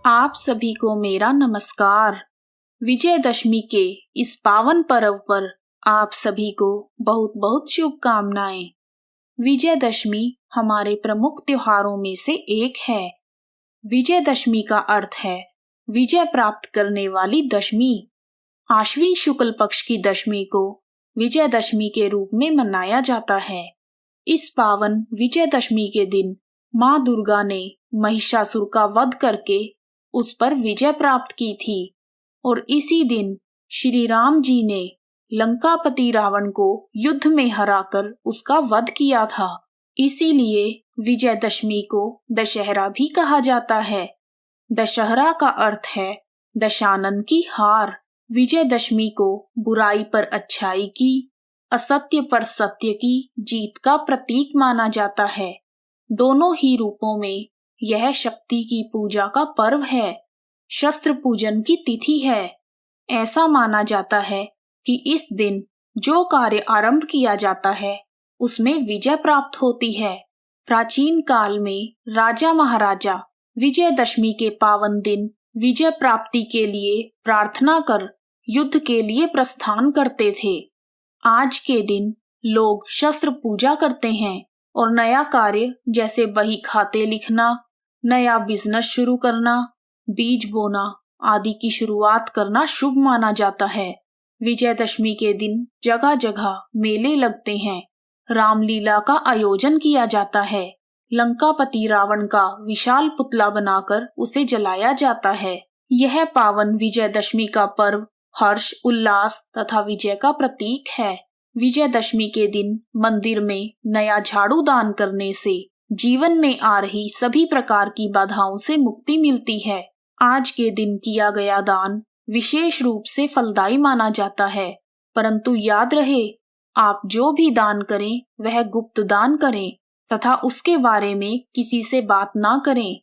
आप सभी को मेरा नमस्कार। विजयदशमी के इस पावन पर्व पर आप सभी को बहुत बहुत शुभकामनाएं। विजयदशमी हमारे प्रमुख त्योहारों में से एक है। विजयदशमी का अर्थ है विजय प्राप्त करने वाली दशमी। आश्विन शुक्ल पक्ष की दशमी को विजयदशमी के रूप में मनाया जाता है। इस पावन विजयदशमी के दिन माँ दुर्गा ने महिषासुर का वध करके उस पर विजय प्राप्त की थी और इसी दिन श्री राम जी ने लंकापति रावण को युद्ध में हराकर उसका वध किया था। इसीलिए विजयदशमी को दशहरा भी कहा जाता है। दशहरा का अर्थ है दशानन की हार। विजयदशमी को बुराई पर अच्छाई की, असत्य पर सत्य की जीत का प्रतीक माना जाता है। दोनों ही रूपों में यह शक्ति की पूजा का पर्व है। शस्त्र पूजन की तिथि है। ऐसा माना जाता है कि इस दिन जो कार्य आरंभ किया जाता है उसमें विजय प्राप्त होती है। प्राचीन काल में राजा महाराजा विजयदशमी के पावन दिन विजय प्राप्ति के लिए प्रार्थना कर युद्ध के लिए प्रस्थान करते थे। आज के दिन लोग शस्त्र पूजा करते हैं और नया कार्य जैसे बही खाते लिखना, नया बिजनेस शुरू करना, बीज बोना आदि की शुरुआत करना शुभ माना जाता है। विजयदशमी के दिन जगह जगह मेले लगते हैं। रामलीला का आयोजन किया जाता है। लंकापति रावण का विशाल पुतला बनाकर उसे जलाया जाता है। यह पावन विजयदशमी का पर्व हर्ष, उल्लास तथा विजय का प्रतीक है। विजयदशमी के दिन मंदिर में नया झाड़ू दान करने से जीवन में आ रही सभी प्रकार की बाधाओं से मुक्ति मिलती है। आज के दिन किया गया दान विशेष रूप से फलदायी माना जाता है। परंतु याद रहे, आप जो भी दान करें वह गुप्त दान करें तथा उसके बारे में किसी से बात ना करें।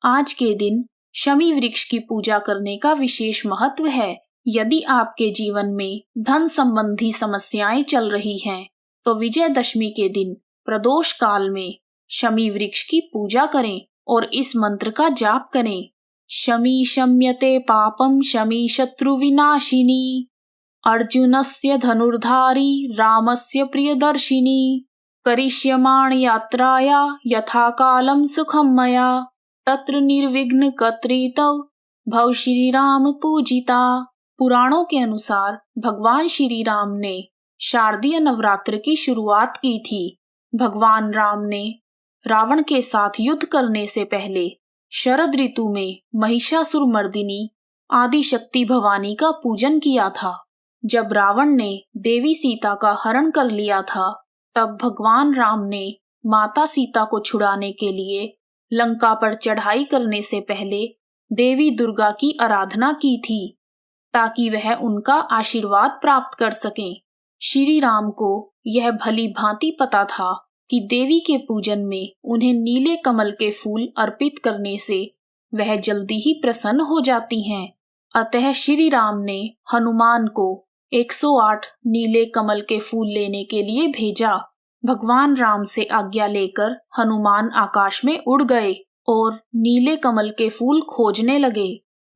आज के दिन शमी वृक्ष की पूजा करने का विशेष महत्व है। यदि आपके जीवन में धन संबंधी समस्याएं चल रही हैं, तो विजयदशमी के दिन प्रदोष काल में शमी वृक्ष की पूजा करें और इस मंत्र का जाप करें। शमी शम्यते पापम शमी शत्रु विनाशिनी, अर्जुनस्य धनुर्धारी रामस्य प्रियदर्शिनी, करिष्यमाण यात्राया यथा कालम सुखम मया, तत्र निर्विघ्न कर्तृतव भव श्री राम पूजिता। पुराणों के अनुसार भगवान श्री राम ने शारदीय नवरात्र की शुरुआत की थी। भगवान राम ने रावण के साथ युद्ध करने से पहले शरद ऋतु में महिषासुर मर्दिनी आदि शक्ति भवानी का पूजन किया था। जब रावण ने देवी सीता का हरण कर लिया था, तब भगवान राम ने माता सीता को छुड़ाने के लिए लंका पर चढ़ाई करने से पहले देवी दुर्गा की आराधना की थी, ताकि वह उनका आशीर्वाद प्राप्त कर सकें। श्री राम को यह भली भांति पता था कि देवी के पूजन में उन्हें नीले कमल के फूल अर्पित करने से वह जल्दी ही प्रसन्न हो जाती हैं। अतः श्री राम ने हनुमान को 108 नीले कमल के फूल लेने के लिए भेजा। भगवान राम से आज्ञा लेकर हनुमान आकाश में उड़ गए और नीले कमल के फूल खोजने लगे।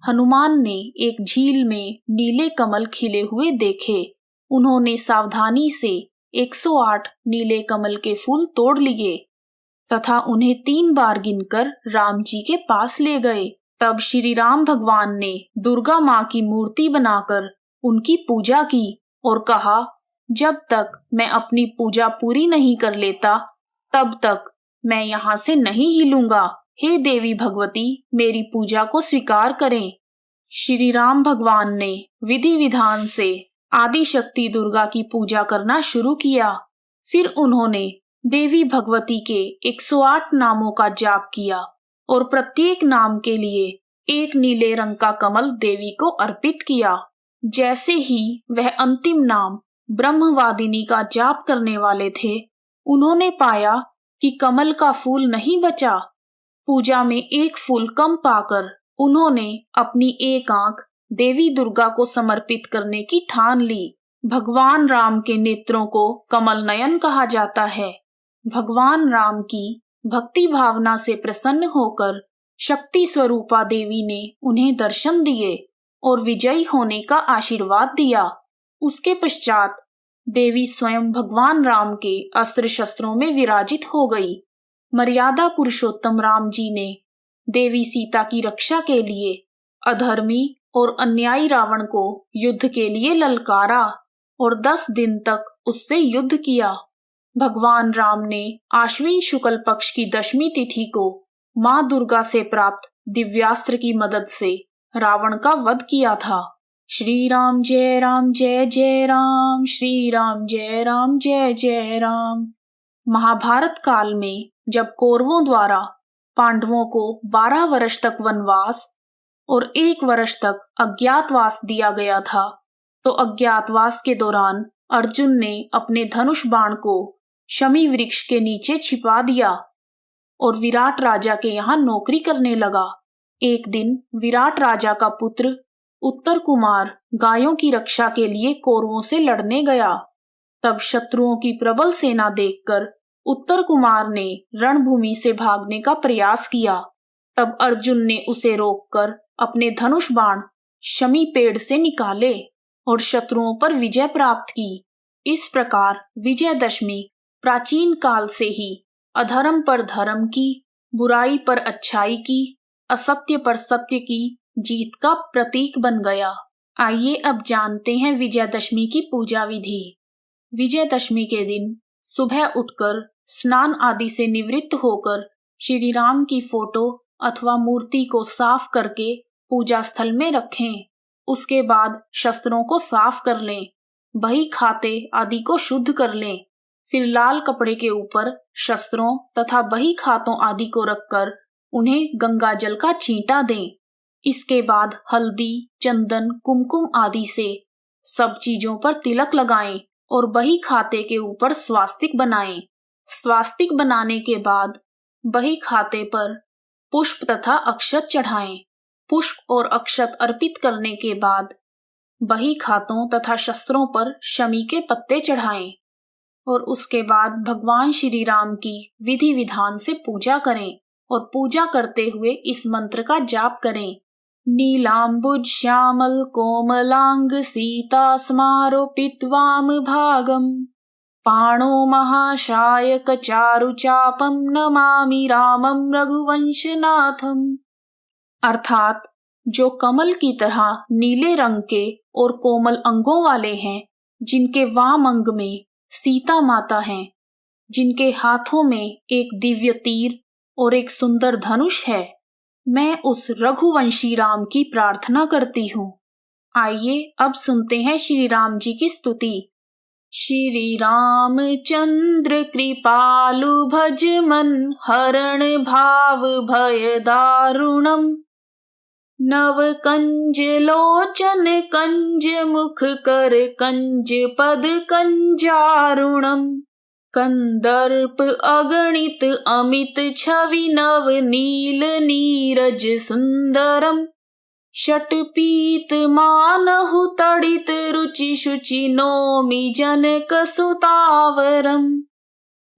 हनुमान ने एक झील में नीले कमल खिले हुए देखे। उन्होंने सावधानी से 108 नीले कमल के फूल तोड़ लिए तथा उन्हें 3 बार गिनकर राम जी के पास ले गए। तब श्री राम भगवान ने दुर्गा माँ की मूर्ति बनाकर उनकी पूजा की और कहा, जब तक मैं अपनी पूजा पूरी नहीं कर लेता तब तक मैं यहाँ से नहीं हिलूंगा। हे देवी भगवती, मेरी पूजा को स्वीकार करें। श्री राम भगवान ने विधि विधान से आदि शक्ति दुर्गा की पूजा करना शुरू किया। फिर उन्होंने देवी भगवती के 108 नामों का जाप किया और प्रत्येक नाम के लिए एक नीले रंग का कमल देवी को अर्पित किया। जैसे ही वह अंतिम नाम ब्रह्मवादिनी का जाप करने वाले थे, उन्होंने पाया कि कमल का फूल नहीं बचा। पूजा में एक फूल कम पाकर उन्होंने अपनी एक आंख देवी दुर्गा को समर्पित करने की ठान ली। भगवान राम के नेत्रों को कमल नयन कहा जाता है। भगवान राम की भक्ति भावना से प्रसन्न होकर शक्ति स्वरूपा देवी ने उन्हें दर्शन दिए और विजयी होने का आशीर्वाद दिया। उसके पश्चात देवी स्वयं भगवान राम के अस्त्र शस्त्रों में विराजित हो गई। मर्यादा पुरुषोत्तम राम जी ने देवी सीता की रक्षा के लिए अधर्मी और अन्यायी रावण को युद्ध के लिए ललकारा और 10 दिन तक उससे युद्ध किया। भगवान राम ने आश्विन शुक्ल पक्ष की दशमी तिथि को मां दुर्गा से प्राप्त दिव्यास्त्र की मदद से रावण का वध किया था। श्री राम जय राम जय जय राम, श्री राम जय राम जय जय राम। महाभारत काल में जब कौरवों द्वारा पांडवों को 12 वर्ष तक वनवास और 1 वर्ष तक अज्ञातवास दिया गया था, तो अज्ञातवास के दौरान अर्जुन ने अपने धनुष बाण को शमी वृक्ष के नीचे छिपा दिया और विराट राजा के यहाँ नौकरी करने लगा। एक दिन विराट राजा का पुत्र उत्तर कुमार गायों की रक्षा के लिए कौरवों से लड़ने गया। तब शत्रुओं की प्रबल सेना देखकर उत्तर कुमार ने रणभूमि से भागने का प्रयास किया। तब अर्जुन ने उसे रोककर अपने धनुष बाण शमी पेड़ से निकाले और शत्रुओं पर विजय प्राप्त की। इस प्रकार विजयदशमी प्राचीन काल से ही अधर्म पर धर्म की, बुराई पर अच्छाई की, असत्य पर सत्य की जीत का प्रतीक बन गया। आइए अब जानते हैं विजयदशमी की पूजा विधि। विजयदशमी के दिन सुबह उठकर स्नान आदि से निवृत्त होकर श्री राम की फोटो अथवा मूर्ति को साफ करके पूजा स्थल में रखें। उसके बाद शस्त्रों को साफ कर लें, बही खाते आदि को शुद्ध कर लें। फिर लाल कपड़े के ऊपर शस्त्रों तथा बही खातों आदि को रखकर उन्हें गंगा जल का छींटा दें। इसके बाद हल्दी, चंदन, कुमकुम आदि से सब चीजों पर तिलक लगाएं और बही खाते के ऊपर स्वास्तिक बनाएं। स्वास्तिक बनाने के बाद बही खाते पर पुष्प तथा अक्षत चढ़ाएं। पुष्प और अक्षत अर्पित करने के बाद बही खातों तथा शस्त्रों पर शमी के पत्ते चढ़ाएं और उसके बाद भगवान श्री राम की विधि विधान से पूजा करें और पूजा करते हुए इस मंत्र का जाप करें। नीलांबुज श्यामल कोमलांग सीता स्मारोपित वाम भागम पाणो महाशायक चारु चापम नमामि रामम रघुवंशनाथम। अर्थात जो कमल की तरह नीले रंग के और कोमल अंगों वाले हैं, जिनके वाम अंग में सीता माता हैं, जिनके हाथों में एक दिव्य तीर और एक सुंदर धनुष है, मैं उस रघुवंशी राम की प्रार्थना करती हूँ। आइए अब सुनते हैं श्री राम जी की स्तुति। श्री राम चंद्र कृपालु भज मन हरण भाव भय दारुणम नव कंज लोचन कंज मुख कर कंज पद कंजारुणम कंदर्प अगणित अमित छवि नव नील नीरज सुंदरम षटपीत मानहु तड़ित रुचि शुचि नोमि जनक सुतावरम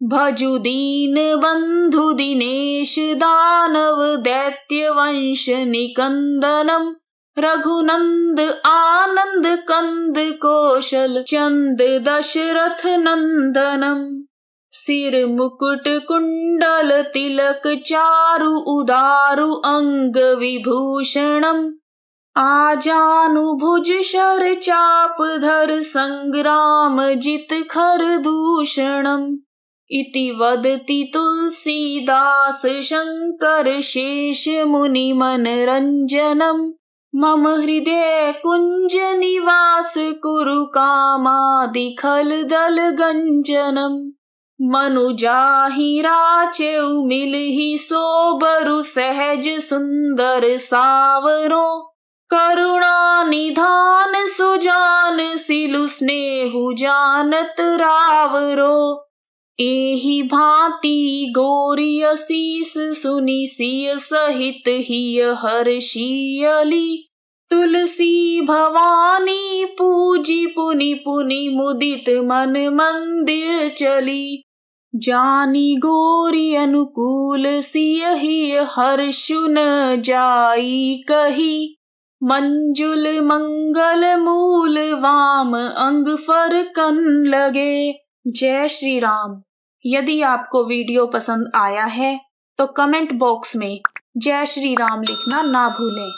भजु दीन बंधु दिनेश दानव दैत्य वंश निकंदनम रघुनंद आनंद कंद कौशल चंद दशरथ नंदनम सिर मुकुट कुंडल तिलक चारु उदारु अंग विभूषणम आजानुभुज शर चाप धर संग्राम जित खर दूषणम इति वदति तुलसीदास शंकर शेष मुनि मनरंजनम मम हृदय कुंज निवास कुरु कामादि खल दल गंजनम मनुजाहि राचेउ मिलहि सोबरु सहज सुंदर सावरो करुणा निधान सुजान सिलु स्नेहु जानत रावरो एहि भांति गोरिय शीस सुनि सिय सहित हिय हर्षियली तुलसी भवानी पूजी पुनि पुनि मुदित मन मंदिर चली जानी गोरी अनुकूल सियहि हर्षु न जाई कही, मंजुल मंगल मूल वाम अंग फरकन लगे। जय श्री राम। यदि आपको वीडियो पसंद आया है तो कमेंट बॉक्स में जय श्री राम लिखना ना भूलें।